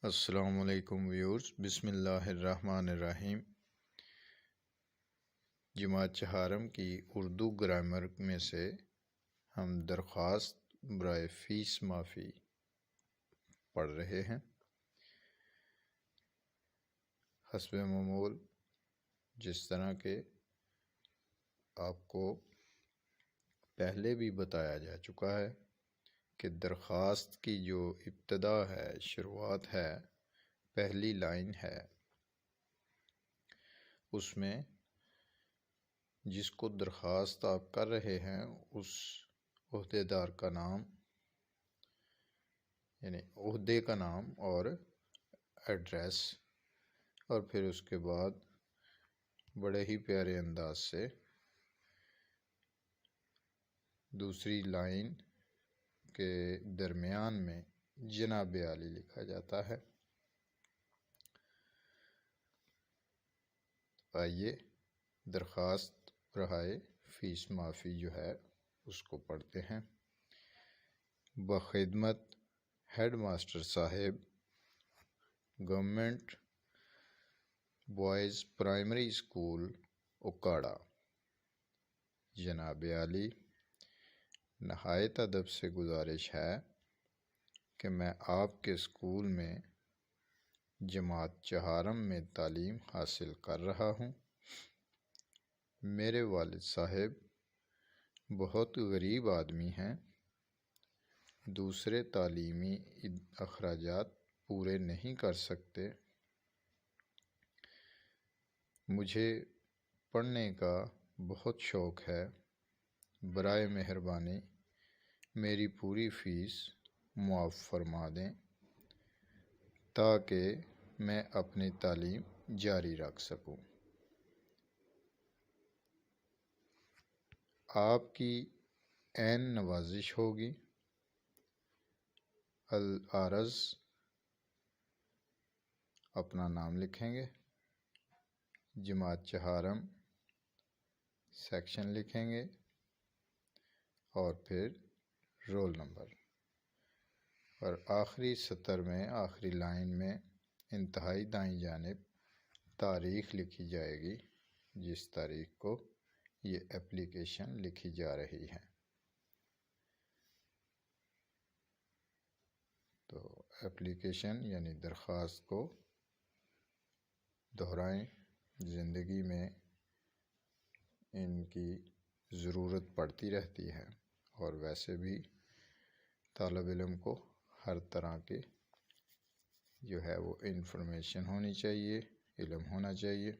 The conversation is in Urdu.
السلام علیکم ویورز، بسم اللہ الرحمن الرحیم۔ جماعت چہارم کی اردو گرامر میں سے ہم درخواست برائے فیس معافی پڑھ رہے ہیں۔ حسب معمول جس طرح کے آپ کو پہلے بھی بتایا جا چکا ہے کہ درخواست کی جو ابتدا ہے، شروعات ہے، پہلی لائن ہے، اس میں جس کو درخواست آپ کر رہے ہیں اس عہدیدار کا نام، یعنی عہدے کا نام اور ایڈریس، اور پھر اس کے بعد بڑے ہی پیارے انداز سے دوسری لائن کے درمیان میں جناب عالی لکھا جاتا ہے۔ آئیے درخواست برائے فیس معافی جو ہے اس کو پڑھتے ہیں۔ بخدمت ہیڈ ماسٹر صاحب، government boys primary school Okara, جناب عالی، نہایت ادب سے گزارش ہے کہ میں آپ کے اسکول میں جماعت چہارم میں تعلیم حاصل کر رہا ہوں۔ میرے والد صاحب بہت غریب آدمی ہیں، دوسرے تعلیمی اخراجات پورے نہیں کر سکتے۔ مجھے پڑھنے کا بہت شوق ہے، برائے مہربانی میری پوری فیس معاف فرما دیں تاکہ میں اپنی تعلیم جاری رکھ سکوں۔ آپ کی عین نوازش ہوگی۔ العرض اپنا نام لکھیں گے، جماعت چہارم سیکشن لکھیں گے اور پھر رول نمبر، اور آخری سطر میں، آخری لائن میں انتہائی دائیں جانب تاریخ لکھی جائے گی جس تاریخ کو یہ اپلیکیشن لکھی جا رہی ہے۔ تو اپلیکیشن یعنی درخواست کو دہرائیں، زندگی میں ان کی ضرورت پڑتی رہتی ہے، اور ویسے بھی طالب علم کو ہر طرح کے جو ہے وہ انفارمیشن ہونی چاہیے، علم ہونا چاہیے۔